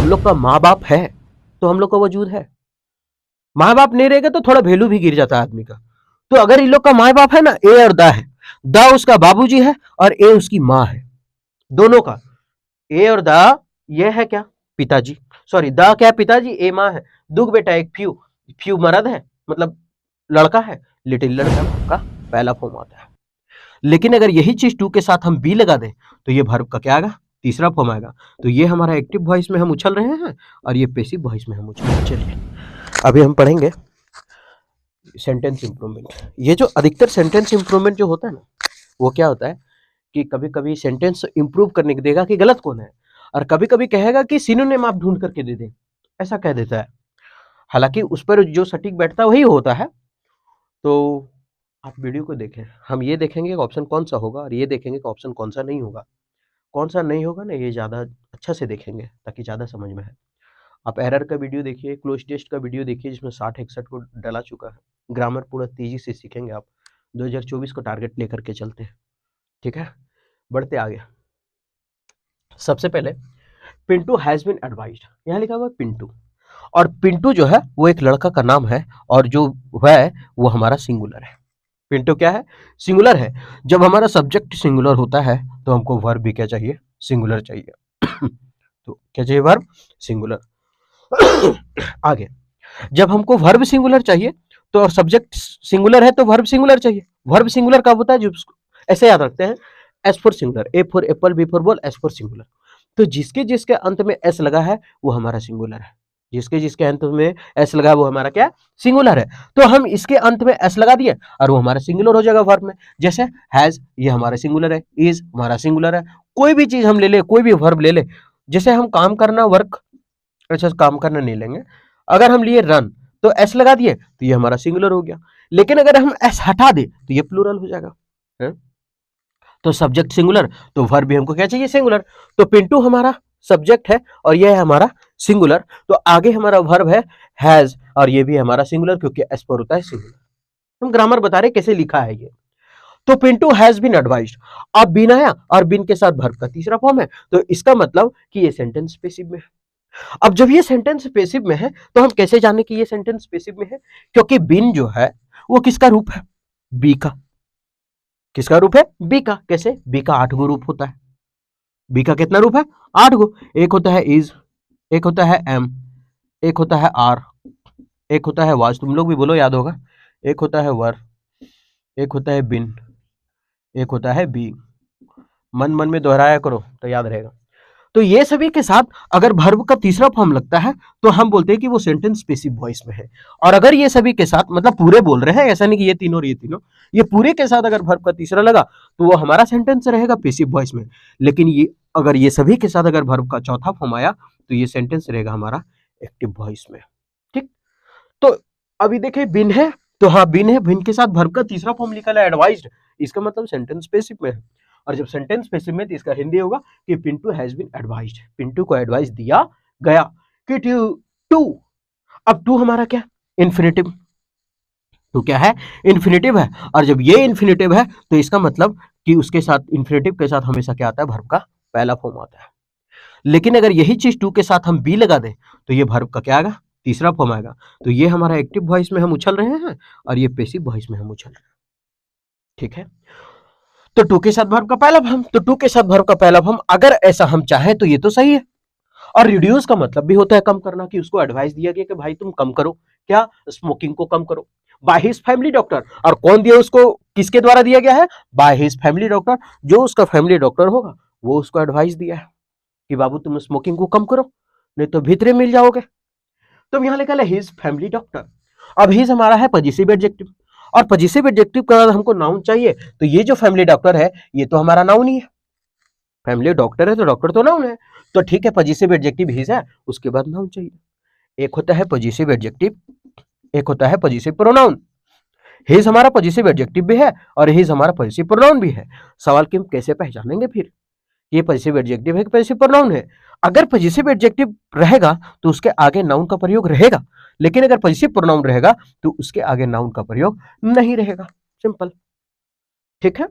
हम लोग का माँ बाप है तो हम लोग का वजूद है। माँ बाप नहीं रहेगा तो थोड़ा वैल्यू भी गिर जाता है आदमी का। तो अगर इन लोग का माँ बाप है ना, ए और दा है, दा उसका बाबूजी है और ए उसकी माँ है, दोनों का। ए और दा ये है क्या, पिताजी, सॉरी दा क्या पिताजी, ए माँ है। दुग बेटा एक फ्यू, फ्यू मर्द है मतलब लड़का है, लिटिल लड़का का पहला फॉर्म आता है। लेकिन अगर यही चीज टू के साथ हम बी लगा दें तो ये वर्ब का क्या आएगा, तीसरा फॉर्म आएगा। तो ये हमारा एक्टिव वॉइस में हम उछल रहे हैं और ये पैसिव वॉइस में हम उछल रहे हैं। चलिए अभी हम पढ़ेंगे सेंटेंस इंप्रूवमेंट। ये जो अधिकतर सेंटेंस इंप्रूवमेंट जो होता है ना, वो क्या होता है कि कभी कभी सेंटेंस इंप्रूव करने के देगा कि गलत कौन है, और कभी कभी कहेगा कि सिनोनिम आप ढूंढ करके दे दें, ऐसा कह देता है। हालांकि उस पर जो सटीक बैठता है वही होता है। तो आप वीडियो को देखें, हम ये देखेंगे कि ऑप्शन कौन सा होगा और ये देखेंगे कि ऑप्शन कौन सा नहीं होगा। कौन सा नहीं होगा ना, ये ज़्यादा अच्छा से देखेंगे ताकि ज़्यादा समझ में आए। आप एरर का वीडियो देखिए, क्लोज टेस्ट का वीडियो देखिए जिसमें 60-61 को डाला चुका है। ग्रामर पूरा तेजी से सीखेंगे आप। 2024 को टारगेट लेकर के चलते हैं, ठीक है। बढ़ते आगे। सबसे पहले पिंटू हैज बीन एडवाइज्ड, यहाँ लिखा हुआ है पिंटू, और पिंटू जो है वो एक लड़का का नाम है और जो है वो हमारा सिंगुलर है। पिंटू क्या है, सिंगुलर है। जब हमारा सब्जेक्ट सिंगुलर होता है तो हमको वर्ब भी क्या चाहिए, सिंगुलर चाहिए। तो क्या चाहिए, वर्ब सिंगुलर। आगे जब हमको वर्ब सिंगुलर चाहिए तो, और सब्जेक्ट सिंगुलर है तो वर्ब सिंगुलर चाहिए। वर्ब सिंगुलर कब होता है, जो ऐसे याद रखते हैं, S for singular, A for apple, B for ball, S for singular. तो जिसके जिसके अंत में एस लगा है वो हमारा सिंगुलर है। जिसके जिसके अंत में एस लगा है वो हमारा क्या, सिंगुलर है। तो हम इसके अंत में एस लगा दिए और वो हमारा सिंगुलर हो जाएगा वर्ब में। जैसे हैज, ये हमारा सिंगुलर है, इज हमारा सिंगुलर है। कोई भी चीज हम ले ले, कोई भी वर्ब ले ले, जैसे हम काम करना, वर्क, अच्छा काम करना नहीं लेंगे, अगर हम लिए रन तो एस लगा दिए तो ये हमारा सिंगुलर हो गया। लेकिन अगर हम एस हटा दे तो ये प्लूरल हो जाएगा है? तो सब्जेक्ट सिंगुलर तो वर्ब भी हमको क्या चाहिए, सिंगुलर। तो पिंटू हमारा सब्जेक्ट है और ये है हमारा सिंगुलर। तो आगे हमारा वर्ब है हैज और ये भी हमारा सिंगुलर क्योंकि एस पर होता है सिंगुलर। हम ग्रामर बता रहे कैसे लिखा है ये। तो पिंटू हैज बीन एडवाइज्ड, अब बीन आया और बीन के साथ वर्ब का तीसरा फॉर्म है, तो इसका मतलब कि ये सेंटेंस पैसिव में है। अब जब ये सेंटेंस पैसिव में है तो हम कैसे जाने कि ये सेंटेंस पैसिव में है, क्योंकि बीन जो है वो किसका रूप है, बी का। किसका रूप है, बी का। कैसे, बी का 8 गो रूप होता है। बी का कितना रूप है, 8 गो। एक होता है इज, एक होता है एम, एक होता है आर, एक होता है वाज, तुम लोग भी बोलो याद होगा। एक होता है वर, एक होता है बिन, एक होता है बी। मन मन में दोहराया करो तो याद रहेगा। तो ये सभी के साथ अगर वर्ब का तीसरा फॉर्म लगता है तो हम बोलते हैं कि वो सेंटेंस पैसिव वॉइस में है। और अगर ये सभी के साथ, मतलब पूरे बोल रहे हैं, ऐसा नहीं कि ये तीनों और ये तीनों, ये पूरे के साथ अगर वर्ब का तीसरा लगा तो वो हमारा सेंटेंस रहेगा पैसिव वॉइस में। लेकिन ये अगर ये सभी के साथ अगर वर्ब का चौथा फॉर्म आया तो ये सेंटेंस रहेगा हमारा एक्टिव वॉइस में। ठीक, तो अभी देखें बिन है, तो हाँ बिन है, बिन के साथ वर्ब का तीसरा फॉर्म निकला है एडवाइज्ड, इसका मतलब सेंटेंस पैसिव में है। और जब सेंटेंस पैसिव में तो इसका हिंदी होगा कि Pintu has been advised, Pintu को एडवाइस दिया गया कि टू। अब टू हमारा क्या, इन्फिनिटिव। तो क्या है, इन्फिनिटिव है। और जब ये इन्फिनिटिव है तो इसका मतलब कि उसके साथ, इन्फिनिटिव के साथ हमेशा क्या आता है, वर्ब का पहला फॉर्म आता है। लेकिन अगर यही चीज टू के साथ हम बी लगा दें तो ये वर्ब का क्या आएगा, तीसरा फॉर्म आएगा। तो ये हमारा एक्टिव वॉइस में हम उछल रहे हैं और ये पैसिव वॉइस में हम उछल रहे हैं। ठीक है, तो टू के साथ वर्ब का पहला फॉर्म, तो टू के साथ वर्ब का पहला फॉर्म अगर ऐसा हम चाहें तो ये तो सही है। और रिड्यूस का मतलब भी होता है कम करना, कि उसको एडवाइस दिया गया कि भाई तुम कम करो, क्या, स्मोकिंग को कम करो, बाय हिज फैमिली डॉक्टर। और कौन दिया उसको, किसके द्वारा दिया गया है, बाय हिज फैमिली डॉक्टर। जो उसका फैमिली डॉक्टर होगा वो उसको एडवाइस दिया है कि बाबू तुम स्मोकिंग को कम करो नहीं तो भीतरे मिल जाओगे। तो यहां लिखा है हिज फैमिली डॉक्टर। अब हिज हमारा है पॉजिटिव एडजेक्टिव, और पॉजिटिव एडजेक्टिव का हमको नाउन चाहिए, तो ये जो फैमिली डॉक्टर है ये तो हमारा नाउन ही है। फैमिली डॉक्टर है तो डॉक्टर तो नाउन है, तो ठीक है पॉजिटिव एडजेक्टिव हिज है, उसके बाद नाउन चाहिए। एक होता है पॉजिटिव एडजेक्टिव, एक होता है पॉजिटिव प्रोनाउन। हिज हमारा पॉजिटिव एडजेक्टिव भी है और हिज हमारा पॉजिटिव प्रोनाउन भी है। सवाल कि हम कैसे पहचानेंगे फिर ये पॉजिटिव एडजेक्टिव है कि पॉजिटिव प्रोनाउन है। अगर पॉजिटिव एडजेक्टिव रहेगा तो उसके आगे नाउन का प्रयोग रहेगा, लेकिन अगर पॉजिटिव प्रोनाउन रहेगा तो उसके आगे नाउन का प्रयोग नहीं रहेगा। सिंपल, ठीक है।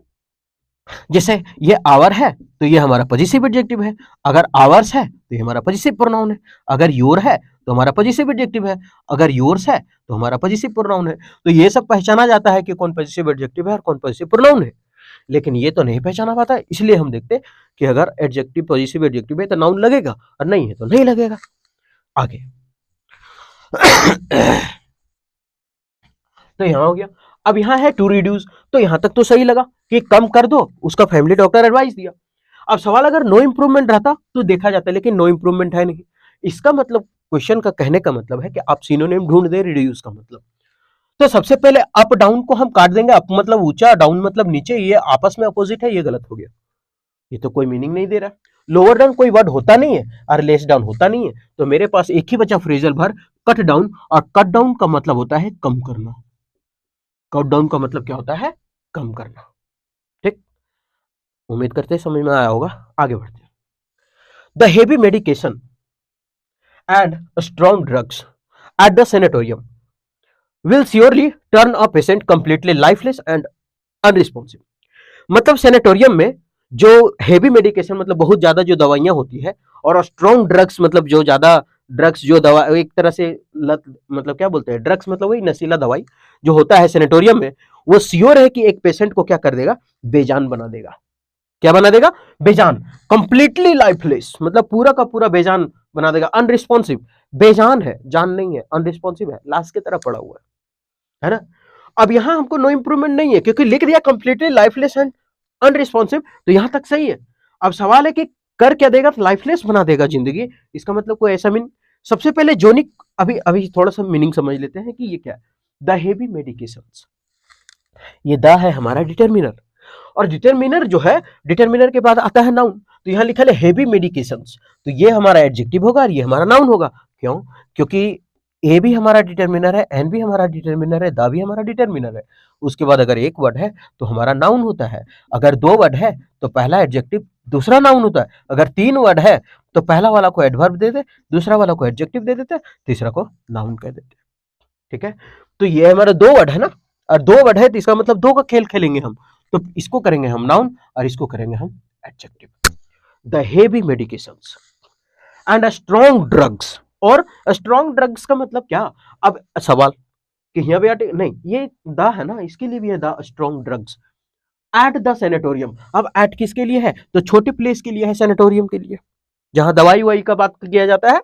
जैसे ये आवर है तो ये हमारा पॉजिटिव एडजेक्टिव है, अगर आवर्स है तो ये हमारा पॉजिटिव प्रोनाउन है। अगर योर है तो हमारा पॉजिटिव एडजेक्टिव है, अगर योर्स है तो हमारा पॉजिटिव प्रोनाउन है। तो ये सब पहचाना जाता है कि कौन पॉजिटिव एडजेक्टिव है और कौन पॉजिटिव प्रोनाउन है, लेकिन ये तो नहीं पहचाना पाता, इसलिए हम देखते हैं कि अगर एडजेक्टिव पॉजिटिव एडजेक्टिव है तो नाउन लगेगा और नहीं है तो नहीं लगेगा। आगे तो यहां हो गया। अब यहां है टू रिड्यूस, तो यहां तक तो सही लगा कि कम कर दो, उसका फैमिली डॉक्टर एडवाइस दिया। अब सवाल अगर नो इंप्रूवमेंट रहता तो देखा जाता, लेकिन नो इंप्रूवमेंट है नहीं। इसका मतलब क्वेश्चन का कहने का मतलब है कि आप सिनोनिम ढूंढ दे रिड्यूस का मतलब। तो सबसे पहले अप डाउन को हम काट देंगे, अप मतलब ऊंचा, डाउन मतलब नीचे, ये आपस में अपोजिट है, ये गलत हो गया, ये तो कोई मीनिंग नहीं दे रहा। लोअर डाउन कोई वर्ड होता नहीं है और लेस डाउन होता नहीं है, तो मेरे पास एक ही बचा फ्रेजल भर कट डाउन, और कट डाउन का मतलब होता है कम करना। कट डाउन का मतलब क्या होता है? कम करना। ठीक, उम्मीद करते हैं समझ में आया होगा। आगे बढ़ते हैं। The heavy medication and strong drugs at the sanatorium will surely turn a patient completely lifeless and unresponsive। मतलब सैनिटोरियम में जो हेवी मेडिकेशन मतलब बहुत ज्यादा जो दवाइयां होती है, और स्ट्रॉन्ग ड्रग्स मतलब जो ज्यादा ड्रग्स जो दवा एक तरह से लत मतलब क्या बोलते हैं, ड्रग्स मतलब वही नशीला दवाई जो होता है सैनिटोरियम में, वो श्योर है कि एक पेशेंट को क्या कर देगा? बेजान बना देगा। क्या बना देगा? बेजान, कंप्लीटली लाइफलेस मतलब पूरा का पूरा बेजान बना देगा। अनरिस्पॉन्सिव, बेजान है, जान नहीं है, अनरिस्पॉन्सिव है, लाश की तरह पड़ा हुआ है ना। अब यहां हमको नो इंप्रूवमेंट नहीं है क्योंकि लिख दिया कंप्लीटली लाइफलेस एंड अनरिस्पॉन्सिव, तो यहां तक सही है। अब सवाल है कि कर क्या देगा? लाइफलेस बना देगा जिंदगी। इसका मतलब कोई ऐसा मीन, सबसे पहले जोनिक, अभी अभी थोड़ा सा मीनिंग समझ लेते हैं कि ये क्या है। द हेवी मेडिकेशंस, ये द है हमारा डिटर्मिनर, और डिटर्मिनर जो है, डिटर्मिनर के बाद आता है नाउन, तो यहां लिखा है हेवी मेडिकेशंस, तो ये हमारा एडजेक्टिव होगा और ये हमारा नाउन होगा। क्यों? क्योंकि ए भी हमारा डिटर्मिनर है, एन भी हमारा डिटर्मिनर है, दा भी हमारा डिटर्मिनर है। उसके बाद अगर एक वर्ड है तो हमारा नाउन होता है, अगर दो वर्ड है तो पहला एडजेक्टिव दूसरा नाउन होता है, अगर तीन वर्ड है तो पहला वाला को एडवर्ब दे दे, दूसरा वाला को एडजेक्टिव दे देते, तीसरा को नाउन कह देते। ठीक है, तो ये हमारा दो वर्ड है ना, और दो वर्ड है तो इसका मतलब दो का खेल खेलेंगे हम, तो इसको करेंगे हम नाउन और इसको करेंगे हम adjective. The heavy medications and strong drugs, और स्ट्रॉन्ग ड्रग्स का मतलब क्या? अब सवाल कि यहाँ पे नहीं, ये द है ना, इसके लिए भी है the strong drugs at the sanatorium. अब एट किसके लिए है? तो छोटे प्लेस के लिए है, सैनिटोरियम के लिए, जहां दवाई वाई का बात किया जाता है।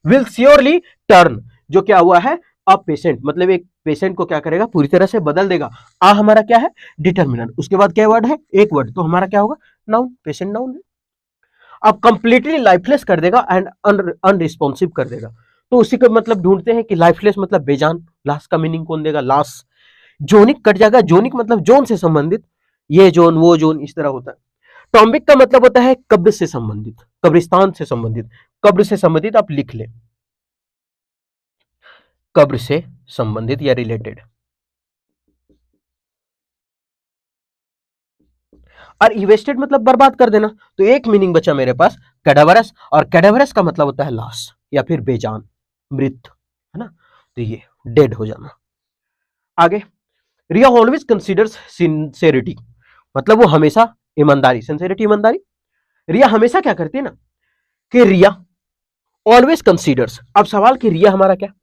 विल श्योरली टर्न, जो क्या हुआ है? अब पेशेंट मतलब एक पेशेंट को क्या करेगा? पूरी तरह से बदल देगा। आ हमारा क्या है? डिटर्मिनर, उसके बाद क्या वर्ड है? एक वर्ड, तो हमारा क्या होगा? नाउन, पेशेंट नाउन है। अब कंप्लीटली लाइफलेस कर देगा एंड अनरिस्पॉन्सिव कर देगा, तो उसी का मतलब ढूंढते हैं कि लाइफलेस मतलब बेजान, लाश का मीनिंग कौन देगा? लाश। जोनिक कट जाएगा, जोनिक मतलब जोन से संबंधित, ये जोन वो जोन इस तरह होता है। टॉम्बिक का मतलब होता है कब्र से संबंधित, कब्रिस्तान से संबंधित, कब्र से संबंधित आप लिख ले, कब्र से संबंधित या रिलेटेड। और इवेस्टेड मतलब बर्बाद कर देना, तो एक मीनिंग बचा मेरे पास कैडावरस, और कैडावरस का मतलब होता है लाश या फिर बेजान, मृत, है ना, तो ये डेड हो जाना। आगे, रिया ऑलवेज कंसीडर्स सिंसेरिटी, मतलब वो हमेशा ईमानदारी, सिंसेरिटी ईमानदारी। रिया हमेशा क्या करती है ना, कि रिया ऑलवेज कंसीडर्स। अब सवाल कि रिया हमारा क्या?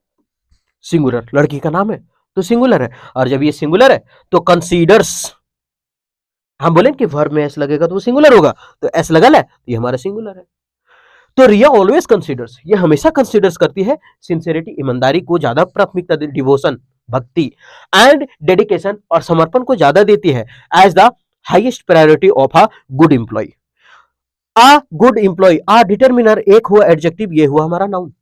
सिंगुलर, लड़की का नाम है तो सिंगुलर है, और जब ये सिंगुलर है तो कंसीडर्स, हम बोले कि वर्ब में एस लगेगा तो वो सिंगुलर होगा, तो एस लगा है तो ये हमारा सिंगुलर है। तो रिया ऑलवेज कंसीडर्स, ये हमेशा कंसीडर्स करती है सिंसेरिटी, ईमानदारी को ज्यादा प्राथमिकता, डिवोशन भक्ति, एंड डेडिकेशन और समर्पण को ज्यादा देती है, as the highest priority of a good employ. A good employ, a determiner एक हुआ एडजेक्टिव, ये हुआ हमारा नाउन।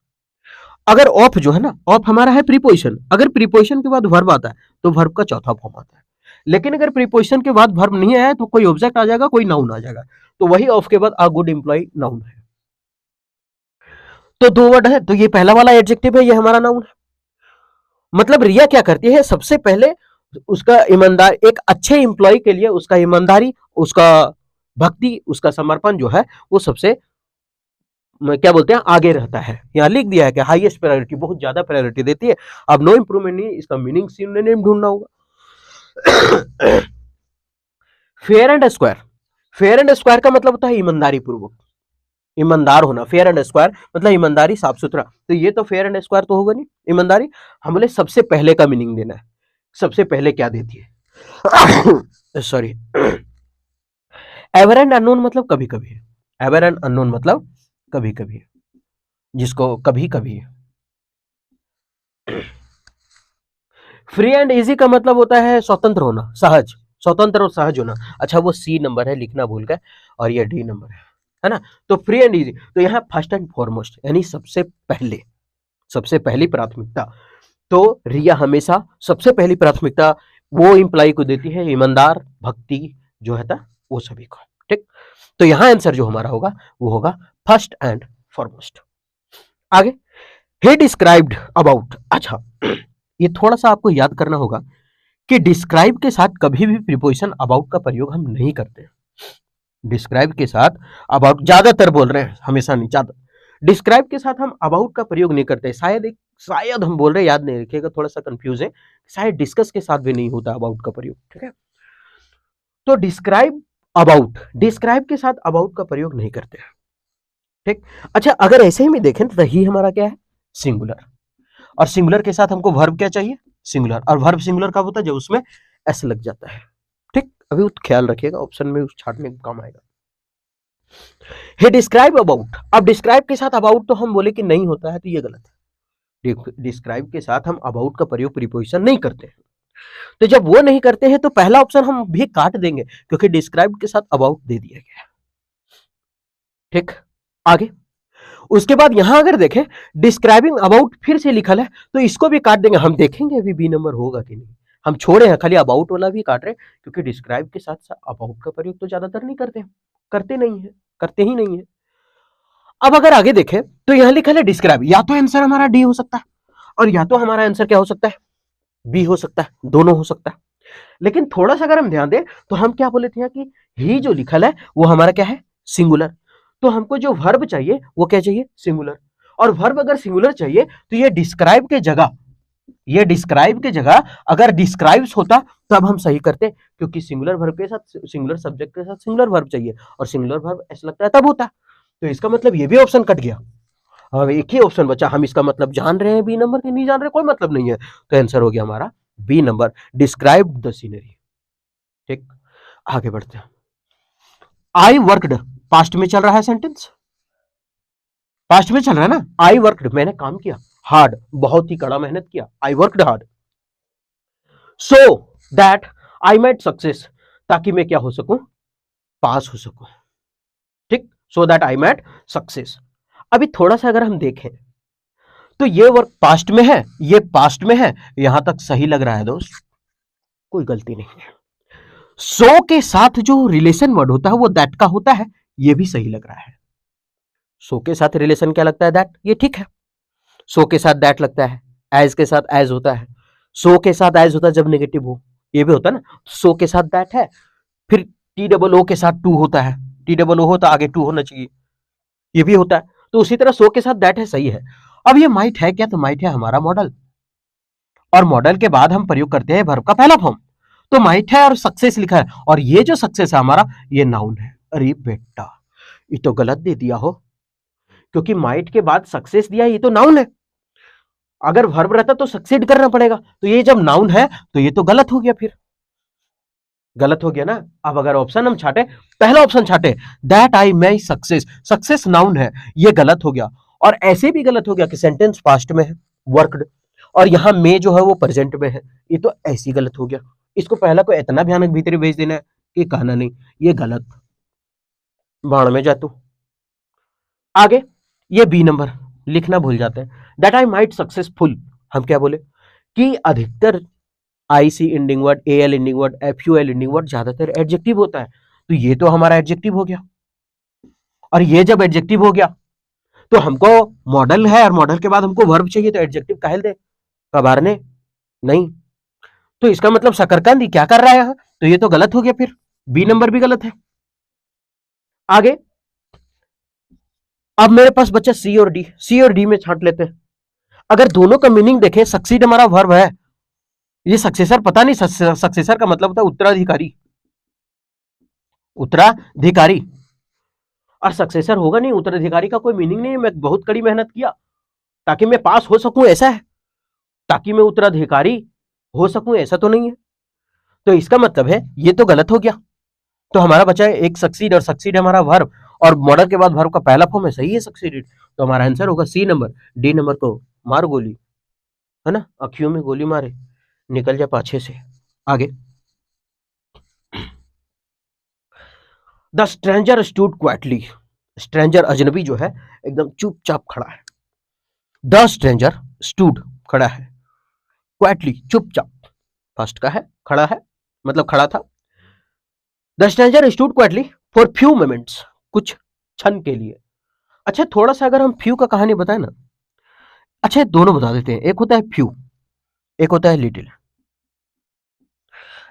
अगर ऑफ जो है ना, ऑफ हमारा है प्रीपोजिशन, अगर प्रीपोजिशन के बाद वर्ब आता है तो वर्ब का चौथा फॉर्म आता है, लेकिन अगर प्रीपोजिशन के बाद वर्ब नहीं आया तो कोई ऑब्जेक्ट आ जाएगा, कोई नाउन आ जाएगा, तो वही ऑफ के बाद अ गुड एम्प्लॉय नाउन है। तो दो वर्ड है, तो ये पहला वाला एडजेक्टिव है, ये हमारा नाउन है। मतलब रिया क्या करती है? सबसे पहले उसका ईमानदार, एक अच्छे एम्प्लॉय के लिए उसका ईमानदारी, उसका भक्ति, उसका समर्पण जो है वो सबसे क्या बोलते हैं आगे रहता है। यहाँ लिख दिया है कि हाईएस्ट प्रायोरिटी, बहुत ज्यादा प्रायोरिटी देती है। अब नो इंप्रूवमेंट नहीं, इसका मीनिंग सिनोनिम ढूंढना होगा। Fair and square, fair and square का मतलब होता है ईमानदारी पूर्वक, ईमानदार होना, फेयर एंड स्क्वायर मतलब ईमानदारी, साफ सुथरा। तो ये तो फेयर एंड स्क्वायर तो होगा नहीं, ईमानदारी। हम बोले सबसे पहले का मीनिंग देना है, सबसे पहले क्या देती है सॉरी। एवर एंड अननोन मतलब कभी कभी, एवर एंड अननोन मतलब कभी कभी, जिसको कभी कभी। फ्री एंड इजी का मतलब होता है स्वतंत्र होना, सहज, स्वतंत्र और सहज होना। अच्छा वो सी नंबर है, लिखना भूल गए, और ये डी नंबर है ना। तो फ्री एंड इजी, तो यहाँ फर्स्ट एंड फॉरमोस्ट यानी सबसे पहले, सबसे पहली प्राथमिकता। तो रिया हमेशा सबसे पहली प्राथमिकता वो इंप्लाई को देती है, ईमानदार, भक्ति जो है था वो सभी को, ठीक। तो यहां आंसर जो हमारा होगा वो होगा फर्स्ट एंड फॉरमोस्ट। आगे, ही डिस्क्राइब्ड अबाउट। अच्छा ये थोड़ा सा आपको याद करना होगा कि डिस्क्राइब के साथ कभी भी प्रीपोजिशन अबाउट का प्रयोग हम नहीं करते। डिस्क्राइब के साथ अबाउट ज्यादातर बोल रहे हैं, हमेशा नहीं, ज्यादा डिस्क्राइब के साथ हम अबाउट का प्रयोग नहीं करते। शायद हम बोल रहे हैं, याद नहीं रखिएगा, थोड़ा सा कंफ्यूज है, शायद डिस्कस के साथ भी नहीं होता अबाउट का प्रयोग, ठीक है। तो डिस्क्राइब अबाउट, डिस्क्राइब के साथ अबाउट का प्रयोग नहीं करते, ठीक। अच्छा अगर ऐसे ही में देखें तो ही हमारा क्या है, सिंगुलर, और सिंगुलर के साथ हमको वर्ब क्या चाहिए, सिंगुलर, और वर्ब सिंगुलर कब होता है, जब उसमें एस लग जाता है, ठीक। अभी वो ख्याल रखिएगा, ऑप्शन में छाटने का काम आएगा। हे डिस्क्राइब अबाउट, अब डिस्क्राइब के साथ अबाउट तो हम बोले कि नहीं होता है, तो ये गलत है। डिस्क्राइब के साथ हम अबाउट का प्रयोग प्रीपोजिशन नहीं करते हैं। तो जब वो नहीं करते हैं तो पहला ऑप्शन हम भी काट देंगे, क्योंकि डिस्क्राइब के साथ अबाउट दे दिया गया है, ठीक। आगे, उसके बाद यहां अगर देखें डिस्क्राइबिंग अबाउट फिर से लिखा है, तो इसको भी काट देंगे। हम देखेंगे अभी बी नंबर होगा कि नहीं, हम छोड़े हैं, खाली अबाउट वाला भी काट रहे हैं, क्योंकि डिस्क्राइब के साथ साथ अबाउट का प्रयोग तो ज्यादातर नहीं करते हैं, करते नहीं है, करते ही नहीं है। अब अगर आगे देखें तो यहां लिखा है डिस्क्राइब, या तो आंसर हमारा डी हो सकता है, और या तो हमारा आंसर क्या हो सकता है, बी हो सकता है, दोनों हो सकता है। लेकिन थोड़ा सा अगर हम ध्यान दें तो हम क्या बोले थे कि ही जो लिखल है वो हमारा क्या है, सिंगुलर। तो हमको जो वर्ब चाहिए वो क्या चाहिए, सिंगुलर। और वर्ब अगर सिंगुलर चाहिए तो ये डिस्क्राइब के जगह, ये डिस्क्राइब के जगह अगर डिस्क्राइब्स होता तब हम सही करते, क्योंकि सिंगुलर वर्ब के साथ, सिंगुलर सब्जेक्ट के साथ सिंगुलर वर्ब चाहिए, और सिंगुलर वर्ब ऐसा लगता है तब होता। तो इसका मतलब ये भी ऑप्शन कट गया। अब एक ही ऑप्शन बचा, हम इसका मतलब जान रहे हैं बी नंबर के, नहीं जान रहे कोई मतलब नहीं है। तो आंसर हो गया हमारा B number, describe the scenery, ठीक। आगे बढ़ते हैं। आई वर्कड, पास्ट में चल रहा है सेंटेंस, पास्ट में चल रहा है ना। आई वर्कड, मैंने काम किया, हार्ड, बहुत ही कड़ा मेहनत किया, I worked hard, so that I met success, ताकि मैं क्या हो सकूं, पास हो सकूं, ठीक। So that I met success. अभी थोड़ा सा अगर हम देखें तो ये वर्क पास्ट में है, ये पास्ट में है, यहां तक सही लग रहा है दोस्त, कोई गलती नहीं है। सो के साथ जो रिलेशन वर्ड होता है वो दैट का होता है, ये भी सही लग रहा है। सो के साथ रिलेशन क्या लगता है, दैट, ये ठीक है। सो के साथ दैट लगता है, एज के साथ एज होता है, सो के साथ एज होता है जब नेगेटिव हो, ये भी होता है ना। सो के साथ दैट है, फिर टी डबल ओ के साथ टू होता है, टी डबल ओ हो तो आगे टू होना चाहिए, ये भी होता है। तो उसी तरह सो के साथ दैट है, सही है। अब ये माइट है क्या, तो माइट है हमारा मॉडल, और मॉडल के बाद हम प्रयोग करते हैं वर्ब का पहला फॉर्म। तो माइट है और सक्सेस लिखा है, और ये जो सक्सेस है हमारा ये नाउन है। अरे बेटा ये तो गलत दे दिया हो, क्योंकि माइट के बाद सक्सेस दिया, ये तो नाउन है। अगर वर्ब रहता तो सक्सीड करना पड़ेगा, तो ये जब नाउन है तो ये तो गलत हो गया, फिर गलत हो गया ना। अब अगर ऑप्शन हम छाटे, पहला ऑप्शन छाटे, that I may success, success noun है, ये गलत हो गया। और ऐसे भी गलत हो गया कि सेंटेंस पास्ट में है, वर्कड, और यहां में जो है वो प्रेजेंट में है, ये तो ऐसी गलत हो गया। इसको पहला को इतना भयानक भीतरी भेज देना है कि कहना नहीं, ये गलत, बाण में जा तू। आगे, ये बी नंबर लिखना भूल जाते हैं, दैट आई माइट सक्सेसफुल, हम क्या बोले कि अधिकतर I C ending word, A L ending word, F U L ending word ज्यादातर एडजेक्टिव होता है, तो ये तो हमारा एडजेक्टिव हो गया। और ये जब एडजेक्टिव हो गया तो हमको मॉडल है, और मॉडल के बाद हमको वर्ब चाहिए, तो एडजेक्टिव काहे दे, कबारने नहीं। तो इसका मतलब शकरकंद क्या कर रहा है यहाँ, तो ये तो गलत हो गया, फिर बी नंबर भी गलत है। आगे, अब मेरे पास बचा सी और डी, सी और डी में छांट लेते हैं। अगर दोनों का मीनिंग देखें, सक्सीड हमारा वर्ब है, ये सक्सेसर पता नहीं, सक्सेसर का मतलब होता है उत्तराधिकारी, उत्तराधिकारी। और सक्सेसर होगा नहीं, उत्तराधिकारी का कोई मीनिंग नहीं है। मैं बहुत कड़ी मेहनत किया ताकि मैं पास हो सकूं, ऐसा है, ताकि मैं उत्तराधिकारी हो सकूं, ऐसा तो नहीं है। तो इसका मतलब है ये तो गलत हो गया। तो हमारा बचा है एक सक्सीड, और सक्सीड हमारा वर्ब, और मॉडल के बाद वर्ब का पहला फॉर्म है, सही है सक्सीडेड। तो हमारा आंसर होगा सी नंबर। डी नंबर को मार गोली, है ना, अखियों में गोली मारे निकल जा पाछे से। आगे, the stranger stood quietly. Stranger अजनबी जो है एकदम चुपचाप खड़ा है। द स्ट्रेंजर स्टूड खड़ा है, क्वाइटली चुपचाप, फर्स्ट का है, खड़ा है मतलब खड़ा था। The stranger stood quietly for few moments, कुछ क्षण के लिए। अच्छा, थोड़ा सा अगर हम फ्यू का कहानी बताए ना, अच्छा दोनों बता देते हैं। एक होता है फ्यू, एक होता है लिटिल।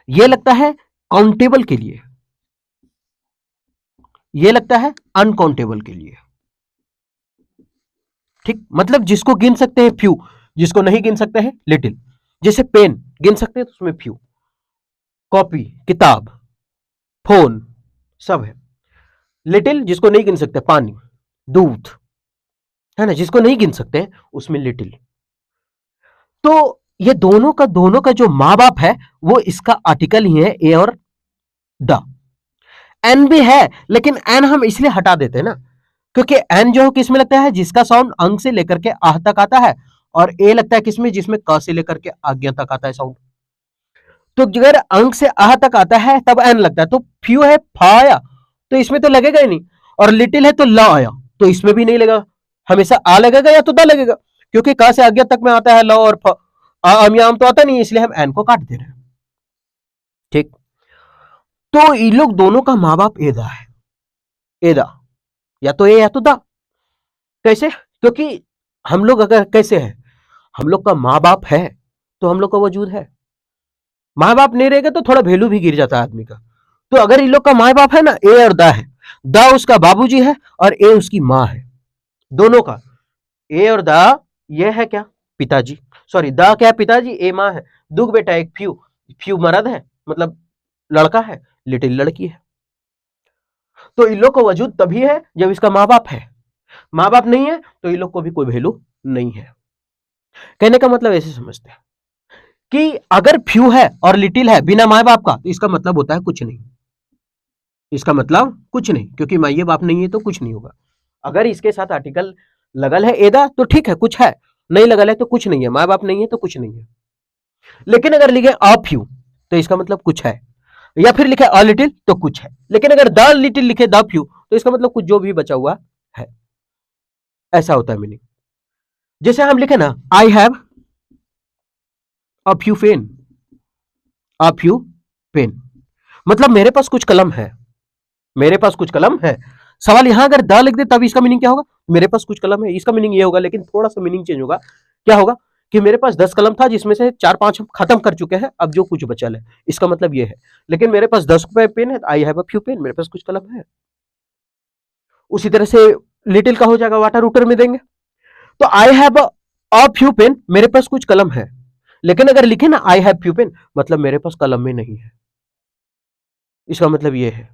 ये लगता है काउंटेबल के लिए, ये लगता है अनकाउंटेबल के लिए। ठीक, मतलब जिसको गिन सकते हैं फ्यू, जिसको नहीं गिन सकते हैं लिटिल। जैसे पेन गिन सकते हैं तो उसमें फ्यू, कॉपी, किताब, फोन, सब है। लिटिल जिसको नहीं गिन सकते, पानी, दूध, है ना, जिसको नहीं गिन सकते उसमें लिटिल। तो ये दोनों का जो माँ बाप है वो इसका आर्टिकल ही है, ए और द। एन भी है, लेकिन एन हम इसलिए हटा देते हैं ना, क्योंकि एन जो किसमें लगता है, जिसका साउंड अंग से लेकर के आह तक आता है, और ए लगता है किसमें, जिसमें क से लेकर के आज्ञा तक आता है साउंड। तो अगर अंग से आह तक आता है तब एन लगता है। तो फ्यू है, फा आया तो इसमें तो लगेगा ही नहीं, और लिटिल है तो ला आया तो इसमें भी नहीं लगेगा, हमेशा आ लगेगा या तो द लगेगा, क्योंकि क से आज्ञा तक में आता है ला, और आम या आम तो आता नहीं, इसलिए हम एन को काट दे रहे हैं। ठीक, तो ये लोग दोनों का माँ बाप एदा है, एदा, या तो ए या तो दा। कैसे? क्योंकि हम लोग अगर कैसे हैं, हम लोग का माँ बाप है तो हम लोग का वजूद है। माँ बाप नहीं रहेगा तो थोड़ा वैल्यू भी गिर जाता है आदमी का। तो अगर इन लोग का माँ बाप है ना, ए और दा है, दा उसका बाबूजी है और ए उसकी माँ है, दोनों का। ए और दा ये है क्या, पिताजी, सॉरी दा क्या है, पिताजी, ए माँ है। दुख बेटा एक फ्यू, फ्यू मर्द है मतलब लड़का है, लिटिल लड़की है। तो इन लोग का वजूद तभी है जब इसका माँ बाप है, माँ बाप नहीं है तो इन लोग को भी कोई वैल्यू नहीं है। कहने का मतलब ऐसे समझते हैं कि अगर फ्यू है और लिटिल है बिना माँ बाप का, तो इसका मतलब होता है कुछ नहीं, इसका मतलब कुछ नहीं, क्योंकि माँ बाप नहीं है तो कुछ नहीं होगा। अगर इसके साथ आर्टिकल लगल है एदा तो ठीक है, कुछ है, नहीं लगल है तो कुछ नहीं है, माँ बाप नहीं है तो कुछ नहीं है। लेकिन अगर लिखे अ फ्यू तो इसका मतलब कुछ है, या फिर लिखे अ लिटिल तो कुछ है। लेकिन अगर द लिटिल लिखे द फ्यू तो इसका मतलब कुछ जो भी बचा हुआ है, ऐसा होता है मीनिंग। जैसे हम लिखे ना, I have a few pen, a few pen, मतलब मेरे पास कुछ कलम है, मेरे पास कुछ कलम है। सवाल यहां अगर द लिख दे तब इसका मीनिंग क्या होगा, मेरे पास कुछ कलम है, इसका मीनिंग ये होगा, लेकिन थोड़ा सा मीनिंग चेंज होगा। क्या होगा कि मेरे पास 10 कलम था जिसमें से 4-5 हम खत्म कर चुके हैं, अब जो कुछ बचल है, इसका मतलब ये है। लेकिन मेरे पास 10 पेन है, I have a few pen, मेरे पास कुछ कलम है। उसी तरह से लिटिल का हो जाएगा, वाटर उटर में देंगे। तो I have a few pen, मेरे पास कुछ कलम है। लेकिन अगर लिखे ना आई हैव फ्यू पेन, मतलब मेरे पास कलम में नहीं है, इसका मतलब ये है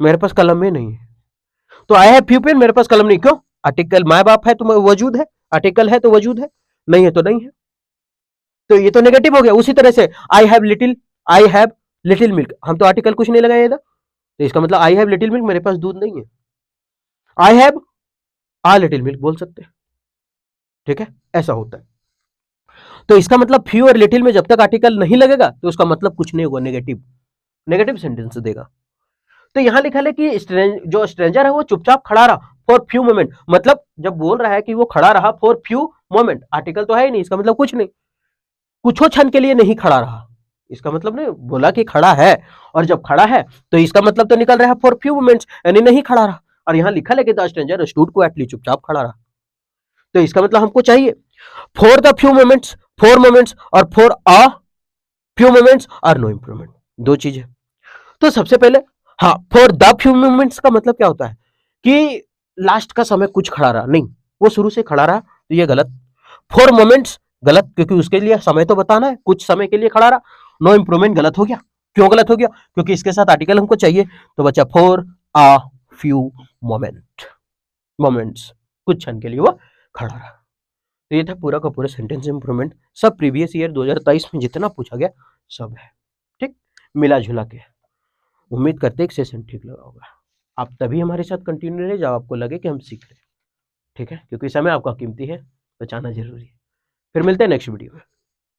मेरे पास कलम में नहीं है। तो आई हैव फ्यू पेन, मेरे पास कलम नहीं, क्यों, आर्टिकल माँ बाप है तो वजूद है, आर्टिकल है तो वजूद है, नहीं है तो नहीं है। तो ये तो नेगेटिव हो गया। उसी तरह से आई हैव लिटिल मिल्क, हम तो आर्टिकल कुछ नहीं लगाए था, तो इसका मतलब आई हैव लिटिल मिल्क, मेरे पास दूध नहीं है। I have uh little milk बोल सकते हैं, ठीक है, ऐसा होता है। तो इसका मतलब फ्यू और लिटिल में जब तक आर्टिकल नहीं लगेगा तो उसका मतलब कुछ नहीं होगा, नेगेटिव, नेगेटिव सेंटेंस देगा। तो यहां लिखा है कि जो स्ट्रेंजर है वो चुपचाप खड़ा रहा फॉर फ्यू मोमेंट, मतलब जब बोल रहा है कि वो खड़ा रहा फॉर फ्यू मोमेंट, आर्टिकल तो है ही नहीं, इसका मतलब कुछ नहीं, कुछ क्षण के लिए नहीं खड़ा रहा, इसका मतलब नहीं, बोला कि खड़ा है, और जब खड़ा है तो इसका मतलब तो निकल रहा है फॉर फ्यू मोमेंट्स, यानी नहीं खड़ा रहा। और यहां लिखा है कि द स्ट्रेंजर स्टूड क्वाइटली, चुपचाप खड़ा रहा, तो इसका मतलब हमको चाहिए for the few moments, four moments, और फॉर अ फ्यू मोमेंट्स और नो इंप्रूवमेंट, दो चीजें। तो सबसे पहले, हाँ, फॉर द फ्यू मोमेंट्स का मतलब क्या होता है कि लास्ट का समय कुछ खड़ा रहा नहीं, वो शुरू से खड़ा रहा, तो ये गलत। फॉर मोमेंट्स गलत, क्योंकि उसके लिए समय तो बताना है, कुछ समय के लिए खड़ा रहा। नो इंप्रूवमेंट गलत हो गया, क्यों गलत हो गया, क्योंकि इसके साथ आर्टिकल हमको चाहिए, तो बचा for a few moment, moments, कुछ क्षण के लिए वो खड़ा रहा। तो ये था पूरा का पूरा सेंटेंस इंप्रूवमेंट, सब प्रीवियस ईयर 2023 में जितना पूछा गया सब है, ठीक, मिला जुला के। उम्मीद करते एक सेशन ठीक लगा होगा। आप तभी हमारे साथ कंटिन्यू रहे जब आपको लगे कि हम सीख रहे हैं, ठीक है, क्योंकि समय आपका कीमती है, बचाना जरूरी है। फिर मिलते हैं नेक्स्ट वीडियो में।